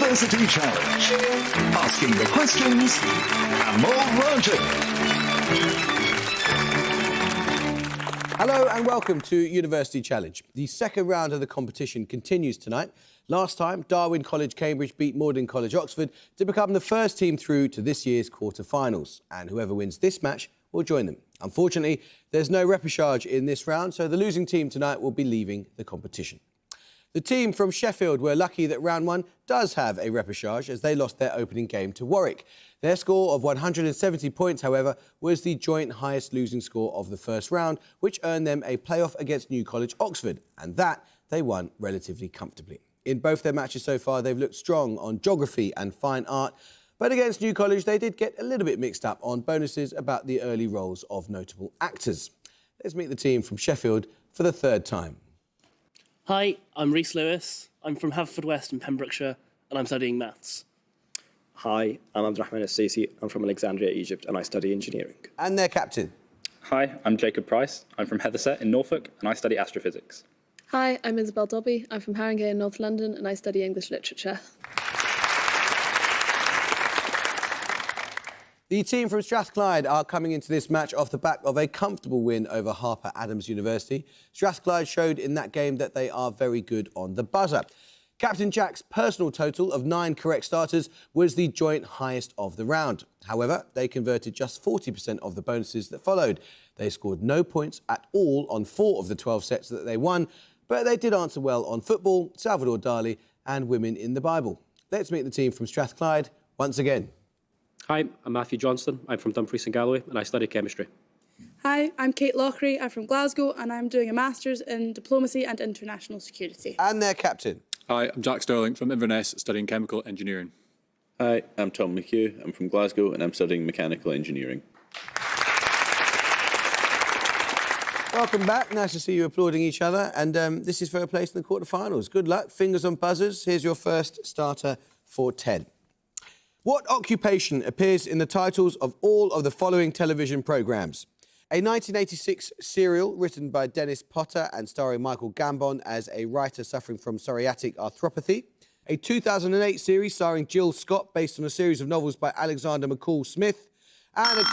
University Challenge. Asking the questions, Amol Rajan. Hello and welcome to University Challenge. The second round of the competition continues tonight. Last time, Darwin College Cambridge beat Magdalen College Oxford to become the first team through to this year's quarter-finals. And whoever wins this match will join them. Unfortunately, there's no repechage in this round, so the losing team tonight will be leaving the competition. The team from Sheffield were lucky that round one does have a repechage as they lost their opening game to Warwick. Their score of 170 points, however, was the joint highest losing score of the first round, which earned them a playoff against New College Oxford, and that they won relatively comfortably. In both their matches so far, they've looked strong on geography and fine art, but against New College, they did get a little bit mixed up on bonuses about the early roles of notable actors. Let's meet the team from Sheffield for the third time. Hi, I'm Rhys Lewis. I'm from Haverfordwest in Pembrokeshire and I'm studying maths. Hi, I'm Abdurrahman Al-Sisi. I'm from Alexandria, Egypt, and I study engineering. And their captain. Hi, I'm Jacob Price. I'm from Heatherset in Norfolk, and I study astrophysics. Hi, I'm Isabel Dobby. I'm from Haringey in North London, and I study English literature. The team from Strathclyde are coming into this match off the back of a comfortable win over Harper Adams University. Strathclyde showed in that game that they are very good on the buzzer. Captain Jack's personal total of 9 correct starters was the joint highest of the round. However, they converted just 40% of the bonuses that followed. They scored no points at all on 4 of the 12 sets that they won, but they did answer well on football, Salvador Dali and women in the Bible. Let's meet the team from Strathclyde once again. Hi, I'm Matthew Johnston. I'm from Dumfries and Galloway and I study chemistry. Hi, I'm Kate Lockery. I'm from Glasgow and I'm doing a Masters in Diplomacy and International Security. And their captain. Hi, I'm Jack Sterling from Inverness, studying chemical engineering. Hi, I'm Tom McHugh. I'm from Glasgow and I'm studying mechanical engineering. Welcome back. Nice to see you applauding each other. And this is for a place in the quarterfinals. Good luck. Fingers on buzzers. Here's your first starter for 10. What occupation appears in the titles of all of the following television programmes? A 1986 serial written by Dennis Potter and starring Michael Gambon as a writer suffering from psoriatic arthropathy. A 2008 series starring Jill Scott based on a series of novels by Alexander McCall Smith. And a...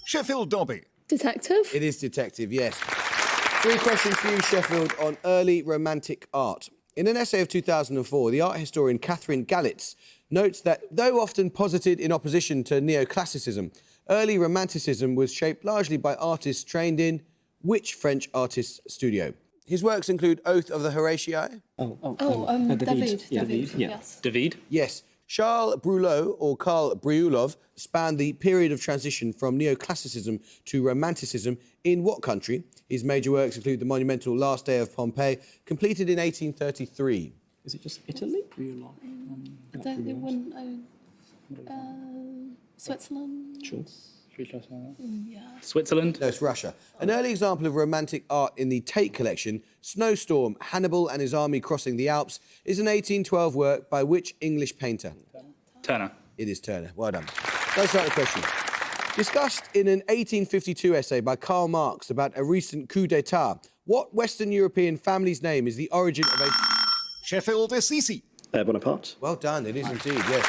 Sheffield Dobby. Detective? It is detective, yes. 3 questions for you, Sheffield, on early romantic art. In an essay of 2004, the art historian Catherine Gallitz notes that, though often posited in opposition to neoclassicism, early romanticism was shaped largely by artists trained in which French artist's studio? His works include Oath of the Horatii. David. Yes. David? Yes. Charles Brulot, or Karl Briulov, spanned the period of transition from neoclassicism to romanticism in what country? His major works include the monumental Last Day of Pompeii, completed in 1833. Is it just Italy? Switzerland? Sure. Yeah. Switzerland? No, it's Russia. An early example of romantic art in the Tate collection, Snowstorm, Hannibal and his army crossing the Alps, is an 1812 work by which English painter? Turner. It is Turner. Well done. Let's start the question. Discussed in an 1852 essay by Karl Marx about a recent coup d'etat, what Western European family's name is the origin of a... Sheffield is easy. Bonaparte. Well done, it is indeed, yes.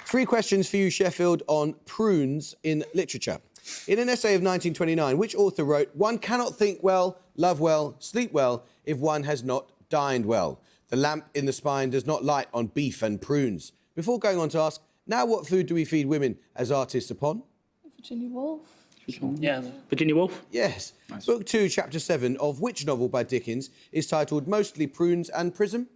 3 questions for you, Sheffield, on prunes in literature. In an essay of 1929, which author wrote, "One cannot think well, love well, sleep well, if one has not dined well. The lamp in the spine does not light on beef and prunes." Before going on to ask, now what food do we feed women as artists upon? Virginia Woolf? Yeah. Virginia Woolf? Yes. Nice. Book 2, Chapter 7 of which novel by Dickens is titled Mostly Prunes and Prism?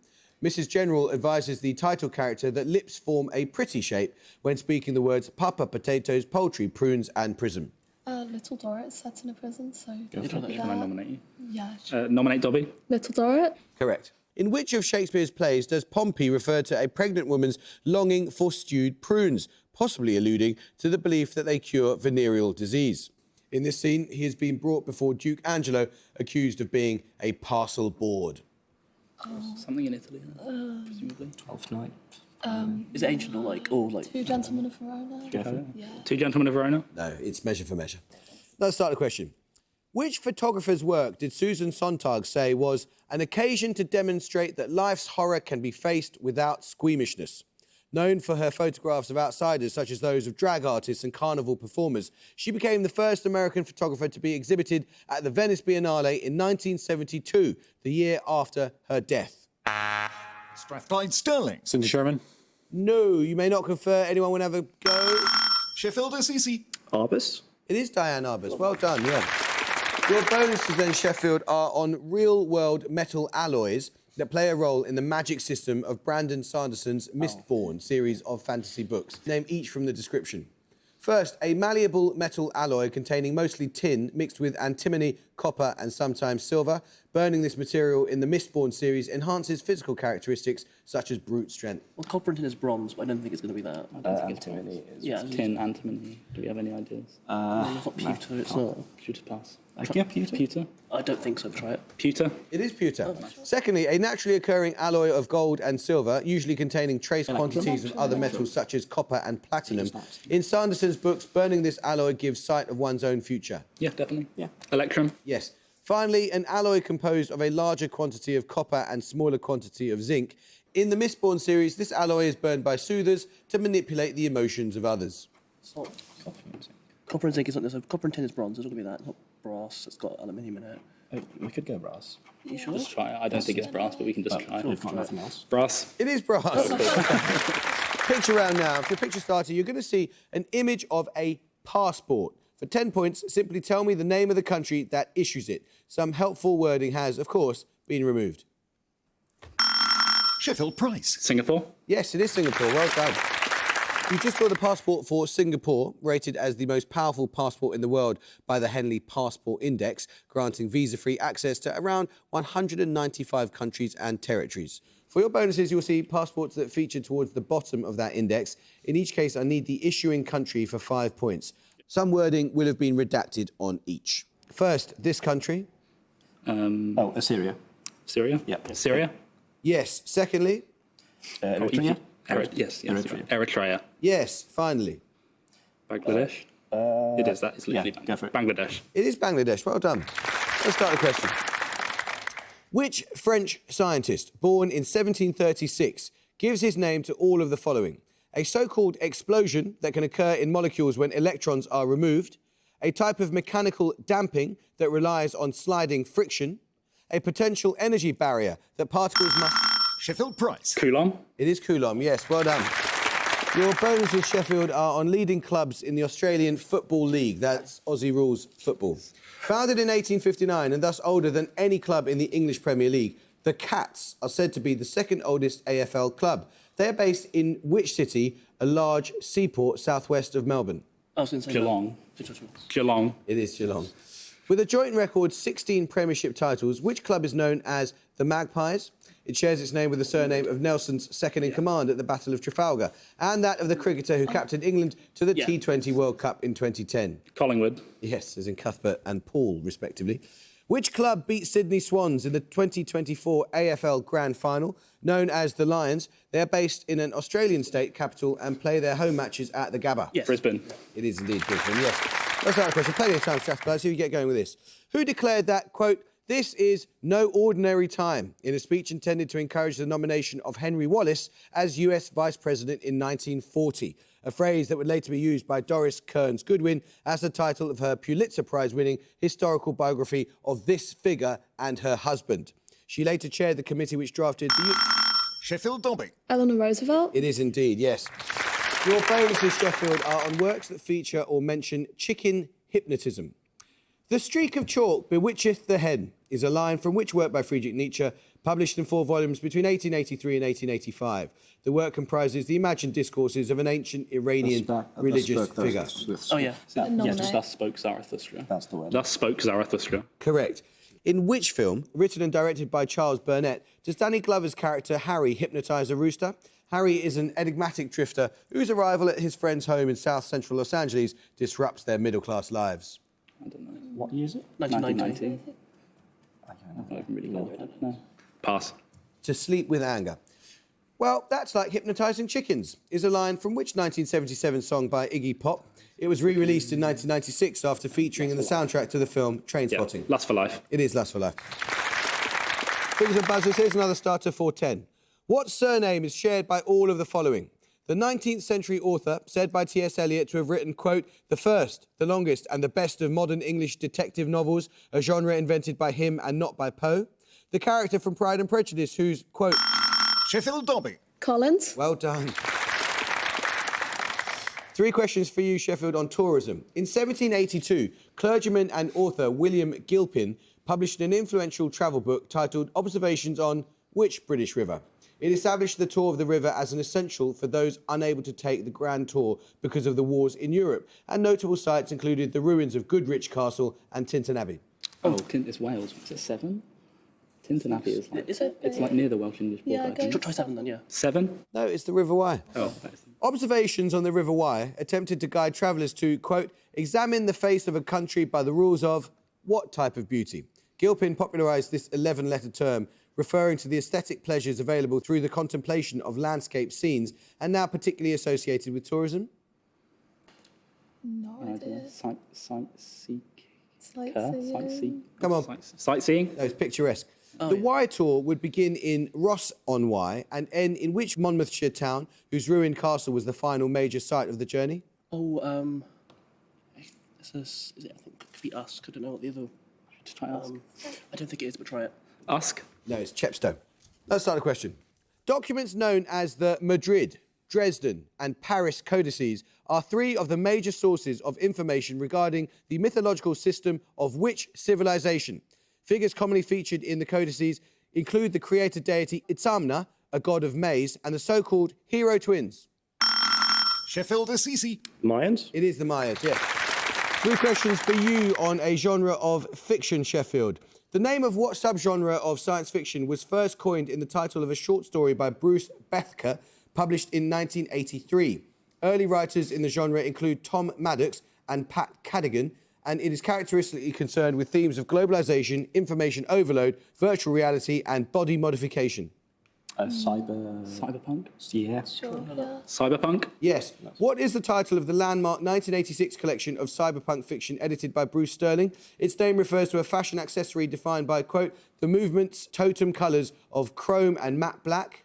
Mrs. General advises the title character that lips form a pretty shape when speaking the words papa, potatoes, poultry, prunes and prism. Little Dorrit set in a prison, so... Can I nominate you? Yeah. Nominate Dobby. Little Dorrit? Correct. In which of Shakespeare's plays does Pompey refer to a pregnant woman's longing for stewed prunes, possibly alluding to the belief that they cure venereal disease? In this scene, he has been brought before Duke Angelo, accused of being a parcel board. Something in Italy, presumably. Twelfth Night. Is it ancient or like... Two Gentlemen of Verona? Jeffrey. Yeah. Two Gentlemen of Verona? No, it's measure for measure. Let's start the question. Which photographer's work did Susan Sontag say was an occasion to demonstrate that life's horror can be faced without squeamishness? Known for her photographs of outsiders, such as those of drag artists and carnival performers, she became the first American photographer to be exhibited at the Venice Biennale in 1972, the year after her death. Strathclyde Stirling. Cindy Sherman. No, you may not confer. Anyone want to have a go? Sheffield Assisi. Arbus. It is Diane Arbus. Well done, yeah. Your bonuses then, Sheffield, are on real-world metal alloys that play a role in the magic system of Brandon Sanderson's Mistborn series of fantasy books. Name each from the description. First, a malleable metal alloy containing mostly tin mixed with antimony, copper and sometimes silver. Burning this material in the Mistborn series enhances physical characteristics such as brute strength. Well, copper and tin is bronze, but I don't think it's going to be that. Antimony is. Yeah, Tin, antimony. Do we have any ideas? it's not pewter, it's not. Pewter pass. Yeah, pewter. Pewter. I don't think so, try it. Pewter. It is pewter. Secondly, a naturally occurring alloy of gold and silver, usually containing trace quantities of other metals such as copper and platinum. In Sanderson's books, burning this alloy gives sight of one's own future. Yeah, definitely. Yeah. Electrum. Yes. Finally, an alloy composed of a larger quantity of copper and smaller quantity of zinc. In the Mistborn series, this alloy is burned by soothers to manipulate the emotions of others. It's not. Copper and zinc is not. So copper and tin is bronze. It's not going to be that. It's not brass. It's got aluminium in it. We could go brass. You sure? Just try it. I don't think it's brass, but we can just try We've it. got nothing else. Brass. It is brass. Picture round now. For picture starter, you're going to see an image of a passport. For 10 points, simply tell me the name of the country that issues it. Some helpful wording has, of course, been removed. Sheffield Price. Singapore. Yes, it is Singapore. Well done. You just saw the passport for Singapore, rated as the most powerful passport in the world by the Henley Passport Index, granting visa-free access to around 195 countries and territories. For your bonuses, you'll see passports that feature towards the bottom of that index. In each case, I need the issuing country for 5 points. Some wording will have been redacted on each. First, this country. Assyria. Syria. Yep. Syria. Yes. Secondly. Eritrea. Yes. Eritrea. Eritrea. Yes. Finally. Bangladesh. It is. That is literally yeah, go for it. Bangladesh. It is Bangladesh. Well done. Let's start the question. Which French scientist, born in 1736, gives his name to all of the following? A so-called explosion that can occur in molecules when electrons are removed, a type of mechanical damping that relies on sliding friction, a potential energy barrier that particles must... Sheffield Price. Coulomb. It is Coulomb, yes, well done. Your bonuses, Sheffield, are on leading clubs in the Australian Football League. That's Aussie rules football. Founded in 1859 and thus older than any club in the English Premier League, the Cats are said to be the second oldest AFL club. They're based in which city, a large seaport southwest of Melbourne? I was going to say Geelong. Geelong. It is Geelong. With a joint record 16 premiership titles, which club is known as the Magpies? It shares its name with the surname of Nelson's second-in-command at the Battle of Trafalgar and that of the cricketer who captained England to the T20 World Cup in 2010. Collingwood. Yes, as in Cuthbert and Paul, respectively. Which club beat Sydney Swans in the 2024 AFL Grand Final, known as the Lions? They're based in an Australian state capital and play their home matches at the Gabba. Yes. Brisbane. It is indeed Brisbane, yes. Let's start the question. Plenty of time, Strathclyde, see if you get going with this. Who declared that, quote, "This is no ordinary time," in a speech intended to encourage the nomination of Henry Wallace as US Vice President in 1940, a phrase that would later be used by Doris Kearns Goodwin as the title of her Pulitzer Prize-winning historical biography of this figure and her husband. She later chaired the committee which drafted the... Sheffield Dobby. Eleanor Roosevelt. It is indeed, yes. Your bonuses, Sheffield, are on works that feature or mention chicken hypnotism. The streak of chalk bewitcheth the hen is a line from which work by Friedrich Nietzsche, published in 4 volumes between 1883 and 1885. The work comprises the imagined discourses of an ancient Iranian religious figure. Oh, yeah. Yes. Thus spoke Zarathustra. That's the word. Thus spoke Zarathustra. Correct. In which film, written and directed by Charles Burnett, does Danny Glover's character Harry hypnotise a rooster? Harry is an enigmatic drifter whose arrival at his friend's home in south central Los Angeles disrupts their middle-class lives. I don't know. What year is it? 1990. I don't really know. No. Pass. To sleep with anger. Well, that's like hypnotising chickens, is a line from which 1977 song by Iggy Pop? It was re-released in 1996 after featuring in the soundtrack to the film Trainspotting. Yeah, Lust for Life. It is Lust for Life. Fingers and buzzers, here's another starter for 10. What surname is shared by all of the following? The 19th century author, said by T.S. Eliot to have written, quote, the first, the longest and the best of modern English detective novels, a genre invented by him and not by Poe. The character from Pride and Prejudice whose, quote... Sheffield Dobby. Collins. Well done. 3 questions for you, Sheffield, on tourism. In 1782, clergyman and author William Gilpin published an influential travel book titled Observations on which British river? It established the tour of the river as an essential for those unable to take the Grand Tour because of the wars in Europe, and notable sites included the ruins of Goodrich Castle and Tintern Abbey. Oh, it's Wales. Is it 7? Tintern Abbey is like... Is it? It's like near the Welsh-English Yeah, border. go. Try 7 then, yeah. 7? No, it's the River Wye. Oh, that's... Observations on the River Wye attempted to guide travellers to, quote, examine the face of a country by the rules of what type of beauty? Gilpin popularised this 11-letter term, referring to the aesthetic pleasures available through the contemplation of landscape scenes and now particularly associated with tourism. No idea. Sightseeing. Come on. Sightseeing? No, it's picturesque. The Wye Tour would begin in Ross-on-Wye and end in which Monmouthshire town, whose ruined castle was the final major site of the journey? Oh, is it? I think it could be Usk. I don't know what the other... Just try Usk. I don't think it is, but try it. Usk? No, it's Chepstow. Let's start a question. Documents known as the Madrid, Dresden and Paris codices are 3 of the major sources of information regarding the mythological system of which civilization? Figures commonly featured in the codices include the creator deity Itzamna, a god of maize, and the so-called hero twins. Sheffield Assisi. Mayans? It is the Mayas, yes. 3 questions for you on a genre of fiction, Sheffield. The name of what subgenre of science fiction was first coined in the title of a short story by Bruce Bethke, published in 1983? Early writers in the genre include Tom Maddox and Pat Cadigan, and it is characteristically concerned with themes of globalisation, information overload, virtual reality and body modification. Cyberpunk? Yeah. Sure, yeah. Cyberpunk? Yes. What is the title of the landmark 1986 collection of cyberpunk fiction edited by Bruce Sterling? Its name refers to a fashion accessory defined by, quote, the movement's totem colours of chrome and matte black?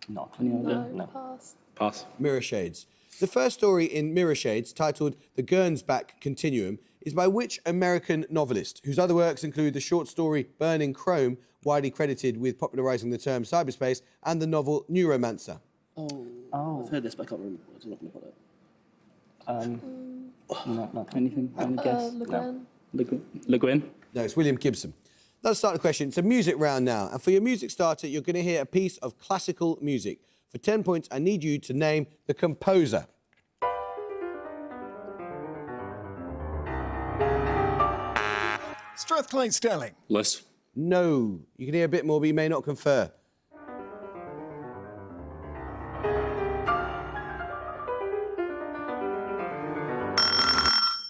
Not any idea. No, pass. Pass. Mirror Shades. The first story in Mirror Shades, titled The Gernsback Continuum, is by which American novelist, whose other works include the short story Burning Chrome, widely credited with popularising the term cyberspace, and the novel Neuromancer? I've heard this, but I can't remember. I'm not going to put it. Not anything. I'm guess. Le Guin. Le Guin? No, it's William Gibson. Let's start the question. It's a music round now, and for your music starter, you're going to hear a piece of classical music. For 10 points, I need you to name the composer. Strathclyde Sterling. Liszt. No. You can hear a bit more, but you may not confer.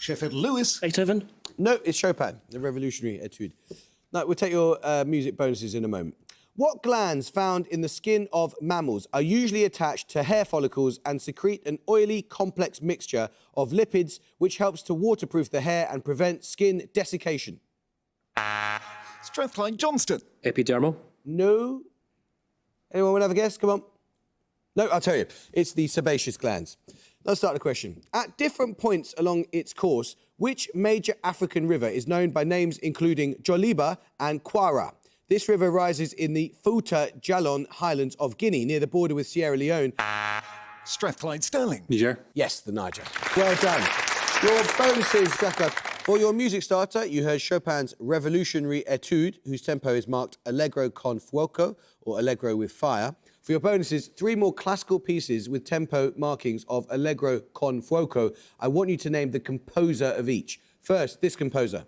Sheffield Lewis. Beethoven. No, it's Chopin, the Revolutionary Etude. Now, we'll take your music bonuses in a moment. What glands found in the skin of mammals are usually attached to hair follicles and secrete an oily, complex mixture of lipids which helps to waterproof the hair and prevent skin desiccation? Strathclyde Johnston. Epidermal? No. Anyone want to have a guess? Come on. No, I'll tell you. It's the sebaceous glands. Let's start the question. At different points along its course, which major African river is known by names including Joliba and Kwara? This river rises in the Fouta Djallon Highlands of Guinea, near the border with Sierra Leone. Strathclyde Sterling. Niger. Yes, the Niger. Well done. Your bonuses, Strathclyde. For your music starter, you heard Chopin's Revolutionary Etude, whose tempo is marked Allegro con fuoco, or Allegro with fire. For your bonuses, 3 more classical pieces with tempo markings of Allegro con fuoco. I want you to name the composer of each. First, this composer.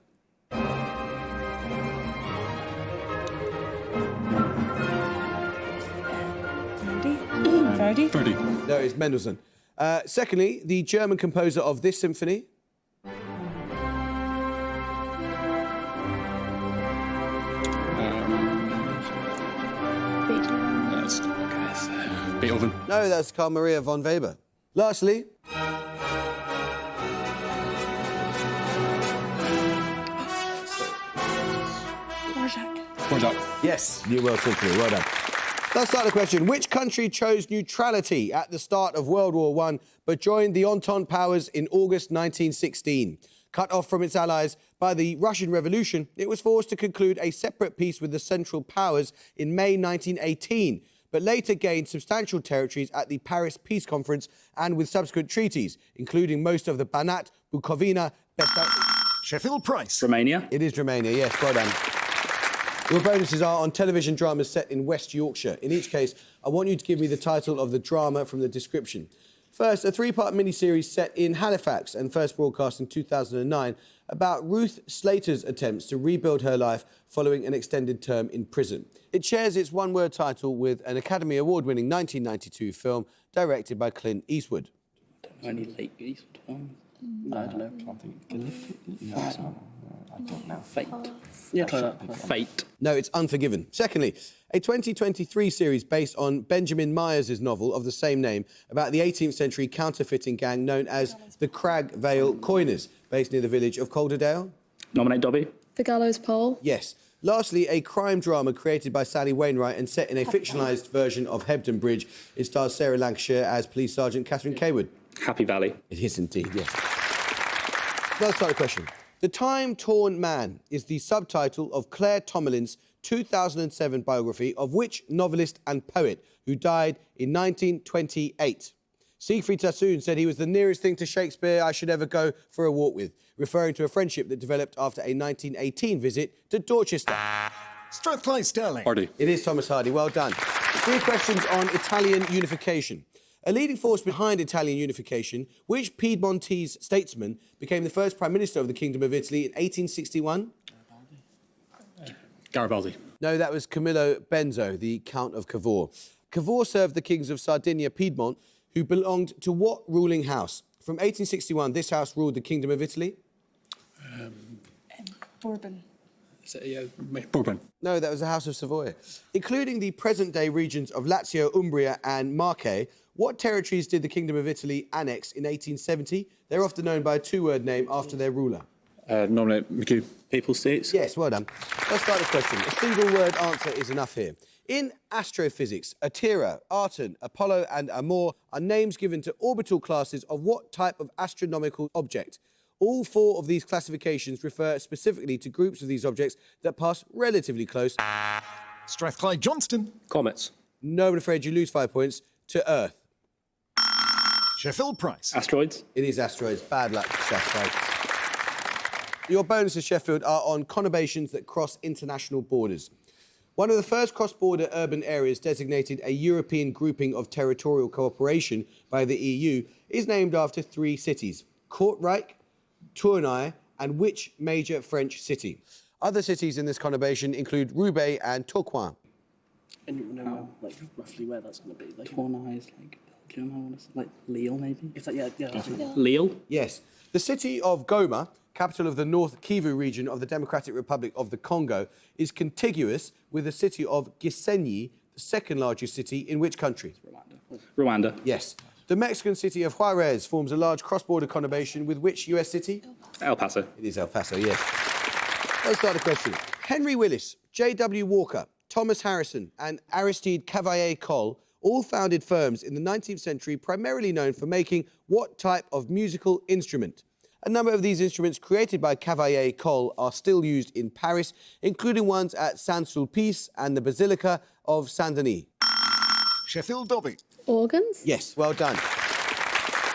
Verdi. Verdi. No, it's Mendelssohn. Secondly, the German composer of this symphony. That's, Beethoven. No, that's Carl Maria von Weber. Lastly, Dvorak. yes, New World Symphony. Well done. Let's start the question. Which country chose neutrality at the start of World War I but joined the Entente powers in August 1916? Cut off from its allies by the Russian Revolution, it was forced to conclude a separate peace with the Central Powers in May 1918, but later gained substantial territories at the Paris Peace Conference and with subsequent treaties, including most of the Banat, Bukovina, Sheffield Price. Romania. It is Romania, yes, well done. Your bonuses are on television dramas set in West Yorkshire. In each case, I want you to give me the title of the drama from the description. First, a three-part miniseries set in Halifax and first broadcast in 2009 about Ruth Slater's attempts to rebuild her life following an extended term in prison. It shares its one-word title with an Academy Award-winning 1992 film directed by Clint Eastwood. Any late Eastwood films? No, I don't know. I don't know. Fate. Yeah, try that. Fate. No, it's Unforgiven. Secondly, a 2023 series based on Benjamin Myers' novel of the same name about the 18th century counterfeiting gang known as the Crag Vale Coiners, based near the village of Calderdale. Nominate Dobby. The Gallows Pole. Yes. Lastly, a crime drama created by Sally Wainwright and set in a fictionalised version of Hebden Bridge. It stars Sarah Lancashire as Police Sergeant Catherine Kaywood. Happy Valley. It is indeed, yes. Let's start the question. The Time-Torn Man is the subtitle of Claire Tomalin's 2007 biography of which novelist and poet who died in 1928? Siegfried Sassoon said he was the nearest thing to Shakespeare I should ever go for a walk with, referring to a friendship that developed after a 1918 visit to Dorchester. Strathclyde Sterling. Hardy. It is Thomas Hardy, well done. 3 questions on Italian unification. A leading force behind Italian unification, which Piedmontese statesman became the first Prime Minister of the Kingdom of Italy in 1861? Garibaldi. No, that was Camillo Benzo, the Count of Cavour. Cavour served the kings of Sardinia, Piedmont, who belonged to what ruling house? From 1861, this house ruled the Kingdom of Italy? Bourbon. Bourbon. No, that was the House of Savoy. Including the present-day regions of Lazio, Umbria and Marche, what territories did the Kingdom of Italy annex in 1870? They're often known by a 2-word name after their ruler. Nominate McHugh. Papal States. Yes, well done. Let's start the question. A single-word answer is enough here. In astrophysics, Atira, Arton, Apollo and Amor are names given to orbital classes of what type of astronomical object? All 4 of these classifications refer specifically to groups of these objects that pass relatively close. Strathclyde Johnston. Comets. No, I'm afraid you lose 5 points to Earth. Sheffield Price. Asteroids. It is asteroids. Bad luck, Strathclyde. Your bonuses, Sheffield, are on conurbations that cross international borders. One of the first cross-border urban areas designated a European grouping of territorial cooperation by the EU is named after 3 cities: Kortrijk, Tournai, and which major French city? Other cities in this conurbation include Roubaix and Tourcoing. And you know, like, roughly where that's going to be. Like, Tournai is like Belgium, I want to say. Like Lille, maybe? if that, yeah. That's right. Lille. Yes. The city of Goma, capital of the North Kivu region of the Democratic Republic of the Congo, is contiguous with the city of Gisenyi, the second largest city in which country? Rwanda. Yes. The Mexican city of Juarez forms a large cross-border conurbation with which US city? El Paso. It is El Paso, yes. Let's start the question. Henry Willis, J.W. Walker, Thomas Harrison and Aristide Cavalier-Coll all founded firms in the 19th century primarily known for making what type of musical instrument? A number of these instruments created by Cavalier-Coll are still used in Paris, including ones at Saint-Sulpice and the Basilica of Saint-Denis. Sheffield Dobby. Organs. Yes, well done.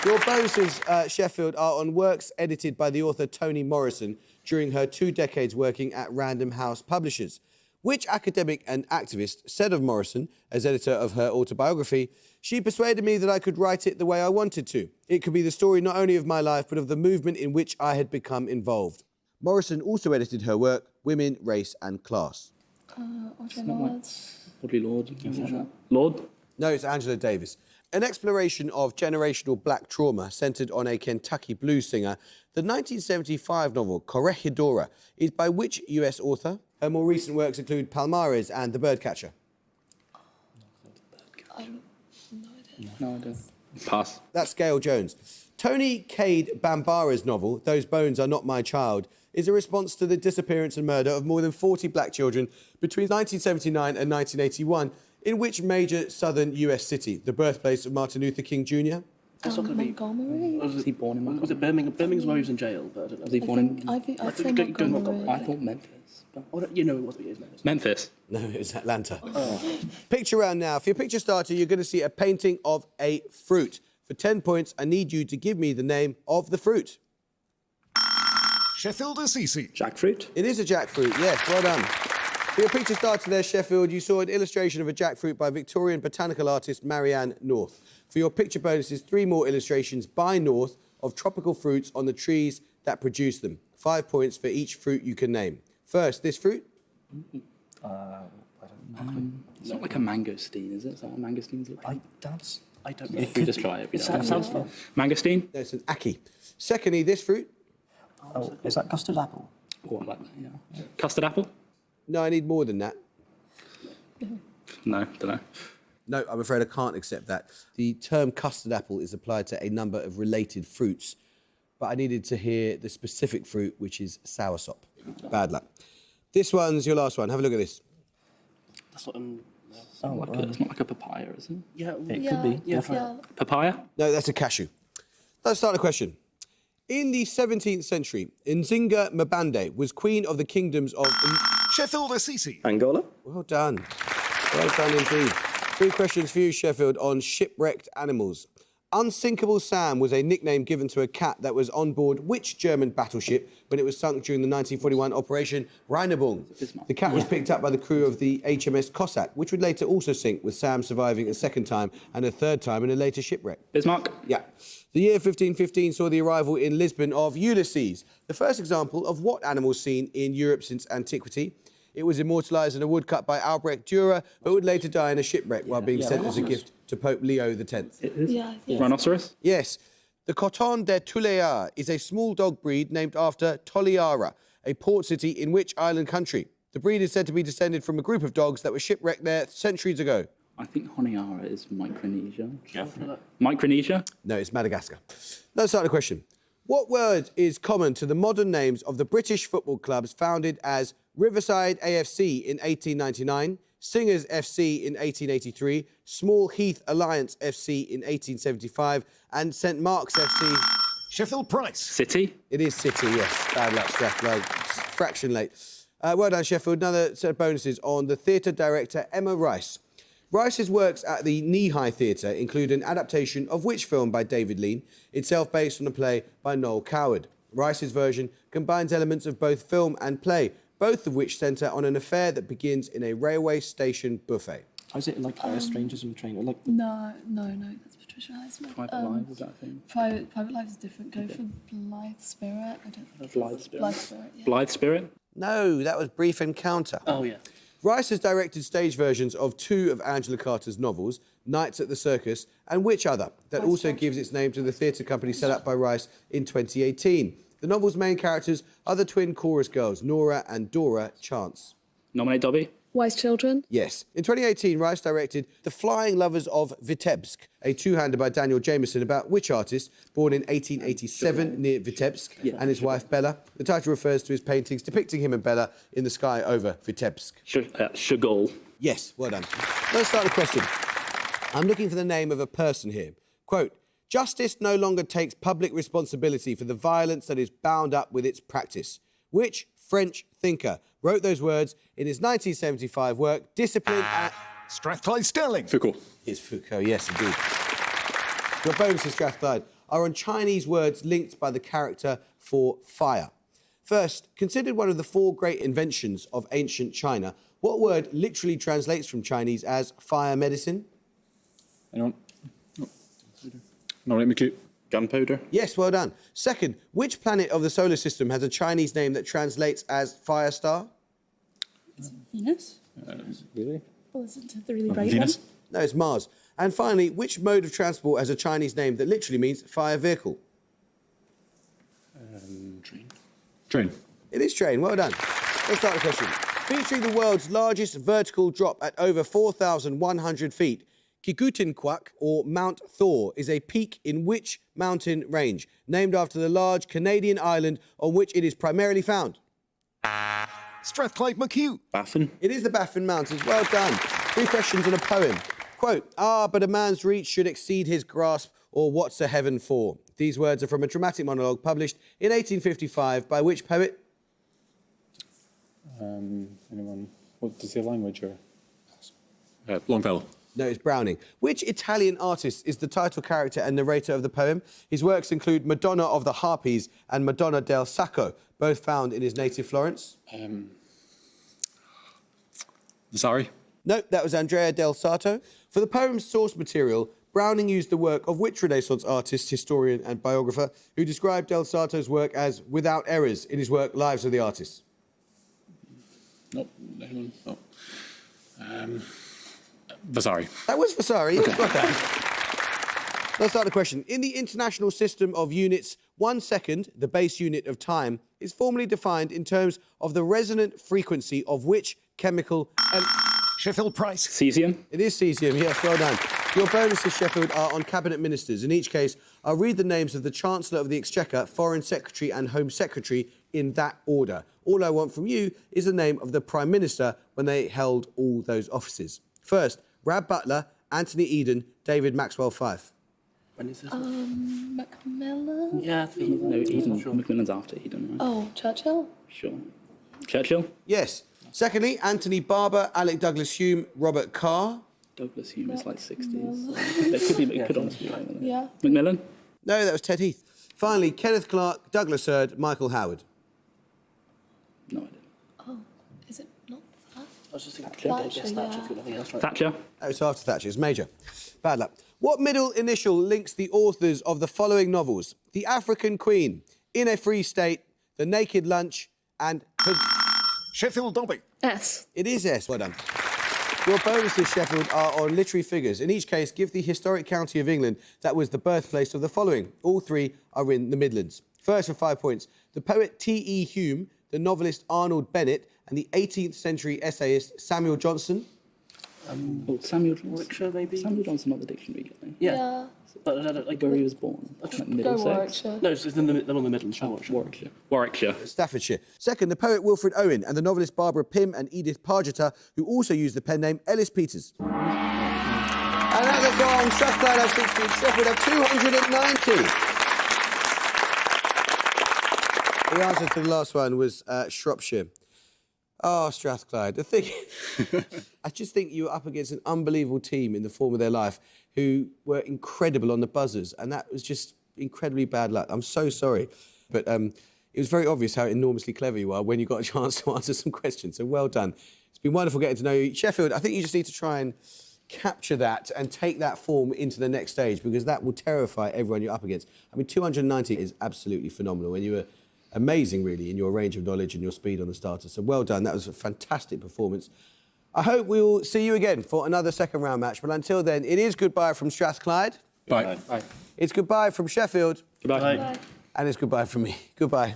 Your bonuses, Sheffield, are on works edited by the author Toni Morrison during her 2 decades working at Random House Publishers. Which academic and activist said of Morrison, as editor of her autobiography, "She persuaded me that I could write it the way I wanted to. It could be the story not only of my life, but of the movement in which I had become involved." Morrison also edited her work, Women, Race and Class. Audre Lorde. Audrey Lorde. Lord. No, it's Angela Davis. An exploration of generational black trauma centred on a Kentucky blues singer, the 1975 novel Corregidora is by which US author? Her more recent works include Palmares and The Birdcatcher. No No idea. Pass. That's Gail Jones. Tony Cade Bambara's novel, Those Bones Are Not My Child, is a response to the disappearance and murder of more than 40 black children between 1979 and 1981 in which major southern US city, the birthplace of Martin Luther King Jr.? That's not going to be. Montgomery. Was he born in Montgomery? Was it Birmingham? Birmingham's where he was in jail, but I don't know. Was he born in... I think Go Montgomery. I thought Memphis. But... Oh, you know it was what it is, Memphis. Memphis. No, it was Atlanta. Picture round now. For your picture starter, you're going to see a painting of a fruit. For 10 points, I need you to give me the name of the fruit. Sheffield Assisi. Jackfruit. It is a jackfruit, yes, well done. For your picture starter there, Sheffield, you saw an illustration of a jackfruit by Victorian botanical artist Marianne North. For your picture bonuses, 3 more illustrations by North of tropical fruits on the trees that produce them. 5 points for each fruit you can name. First, this fruit. It's not like a mangosteen, is it? Is that what mangosteens look like? I don't know. If we just try it. That sounds fun. Mangosteen? No, it's an ackee. Secondly, this fruit. Oh, is that custard apple? Oh, I like that, yeah. Custard apple? No, I need more than that. No, don't know. No, I'm afraid I can't accept that. The term custard apple is applied to a number of related fruits, but I needed to hear the specific fruit, which is soursop. Bad luck. This one's your last one. Have a look at this. That's not. It's not like a papaya, is it? Yeah. It could be. Yeah. Papaya? No, that's a cashew. Let's start a question. In the 17th century, Nzinga Mbande was queen of the kingdoms of... Sheffield Assisi. Angola. Well done. Well done indeed. 3 questions for you, Sheffield, on shipwrecked animals. Unsinkable Sam was a nickname given to a cat that was on board which German battleship when it was sunk during the 1941 Operation Rheinebung? The cat was picked up by the crew of the HMS Cossack, which would later also sink, with Sam surviving a second time and a third time in a later shipwreck. Bismarck? Yeah. The year 1515 saw the arrival in Lisbon of Ulysses, the first example of what animal seen in Europe since antiquity. It was immortalised in a woodcut by Albrecht Dürer, but would later die in a shipwreck while being sent as a gift to Pope Leo X. Yeah. Rhinoceros? Yes. The Coton de Tulear is a small dog breed named after Toliara, a port city in which island country? The breed is said to be descended from a group of dogs that were shipwrecked there centuries ago. I think Honiara is Micronesia. Micronesia? No, it's Madagascar. Let's start the question. What word is common to the modern names of the British football clubs founded as Riverside AFC in 1899, Singers FC in 1883, Small Heath Alliance FC in 1875, and St Mark's FC? Sheffield Price. City? It is City, yes. Bad luck, Strathclyde. Fraction late. Well done, Sheffield. Another set of bonuses on the theatre director Emma Rice. Rice's works at the Knee-High Theatre include an adaptation of which film by David Lean, itself based on a play by Noel Coward. Rice's version combines elements of both film and play, both of which centre on an affair that begins in a railway station buffet. Is it like Strangers on the Train? Or like No, that's Patricia Highsmith. Private Life, is that a thing? Private Life is different. Go for Blythe Spirit. I don't know. Blythe Spirit. Blythe Spirit, yeah. Blythe Spirit? No, that was Brief Encounter. Oh, yeah. Rice has directed stage versions of 2 of Angela Carter's novels, Nights at the Circus and Which Other, that also gives its name to the theatre company set up by Rice in 2018. The novel's main characters are the twin chorus girls, Nora and Dora Chance. Nominate Dobby? Wise Children. Yes. In 2018, Rice directed The Flying Lovers of Vitebsk, a two-hander by Daniel Jameson about which artist, born in 1887 near Vitebsk, and his wife Bella. The title refers to his paintings depicting him and Bella in the sky over Vitebsk. Chagall. Yes, well done. Let's start the question. I'm looking for the name of a person here. Quote, justice no longer takes public responsibility for the violence that is bound up with its practice. Which French thinker wrote those words in his 1975 work, Discipline at... Strathclyde Sterling. Foucault. It's Foucault, yes, indeed. Your bonuses, Strathclyde, are on Chinese words linked by the character for fire. First, considered one of the 4 great inventions of ancient China, what word literally translates from Chinese as fire medicine? Anyone? Nominate McHugh. Gunpowder. Yes, well done. Second, which planet of the solar system has a Chinese name that translates as fire star? Venus. Really? Well, isn't the really bright Venus. one? No, it's Mars. And finally, which mode of transport has a Chinese name that literally means fire vehicle? Train. It is train. Well done. Let's start the question. Featuring the world's largest vertical drop at over 4,100 feet, Kigutenquac, or Mount Thor, is a peak in which mountain range, named after the large Canadian island on which it is primarily found? Strathclyde McHugh. Baffin. It is the Baffin Mountains. Well done. 3 questions and a poem. Quote, but a man's reach should exceed his grasp, or what's a heaven for? These words are from a dramatic monologue published in 1855 by which poet? Anyone? What does the language or? Longfellow. No, it's Browning. Which Italian artist is the title character and narrator of the poem? His works include Madonna of the Harpies and Madonna del Sacco, both found in his native Florence. Vasari. No, that was Andrea del Sarto. For the poem's source material, Browning used the work of which Renaissance artist, historian and biographer who described del Sarto's work as without errors in his work Lives of the Artists? Nope. Anyone? No. Vasari. That was Vasari. Yes, got that. Let's start the question. In the International System of Units, 1 second, the base unit of time, is formally defined in terms of the resonant frequency of which chemical... Sheffield Price. Cesium. It is cesium, yes, well done. Your bonuses, Sheffield, are on cabinet ministers. In each case, I'll read the names of the Chancellor of the Exchequer, Foreign Secretary and Home Secretary in that order. All I want from you is the name of the Prime Minister when they held all those offices. First, Rab Butler, Anthony Eden, David Maxwell Fyfe. When is this? Macmillan? Yeah, I think No, Eden. Macmillan's after Eden, right? Oh, Churchill? Sure. Churchill. Yes. Secondly, Anthony Barber, Alec Douglas Hume, Robert Carr. Douglas Hume is like 60s. It could be, it could honestly be like that. Yeah. Macmillan. No, that was Ted Heath. Finally, Kenneth Clarke, Douglas Hurd, Michael Howard. No idea. Oh, is it not that? I was just thinking Thatcher, Thatcher, yeah. if you've got nothing else right. Thatcher. That was after Thatcher. It's Major. Bad luck. What middle initial links the authors of the following novels? The African Queen, In a Free State, The Naked Lunch, and... Sheffield Dobby. S. It is S. Well done. Your bonuses, Sheffield, are on literary figures. In each case, give the historic county of England that was the birthplace of the following. All 3 are in the Midlands. First, for 5 points, the poet T.E. Hume, the novelist Arnold Bennett, and the 18th century essayist Samuel Johnson. Samuel Johnson. Warwickshire, maybe? Samuel Johnson, not the dictionary guy. Yeah. But I don't like Where he was born. Like Go Middlesex. Warwickshire. No, it's in the on the Midlands. Warwickshire. Warwickshire. Staffordshire. Second, the poet Wilfred Owen and the novelist Barbara Pym and Edith Pargeter, who also used the pen name Ellis Peters. And as a gone, Strathclyde have 60, Sheffield have 290. The answer to the last one was Shropshire. Oh, Strathclyde. The thing, I just think you were up against an unbelievable team in the form of their life who were incredible on the buzzers, and that was just incredibly bad luck. I'm so sorry. But it was very obvious how enormously clever you are when you got a chance to answer some questions, so well done. It's been wonderful getting to know you. Sheffield, I think you just need to try and capture that and take that form into the next stage, because that will terrify everyone you're up against. I mean, 290 is absolutely phenomenal, and you were amazing, really, in your range of knowledge and your speed on the starter. So well done. That was a fantastic performance. I hope we'll see you again for another second round match. But until then, it is goodbye from Strathclyde. Bye. It's goodbye from Sheffield. Goodbye. Bye. And it's goodbye from me. Goodbye.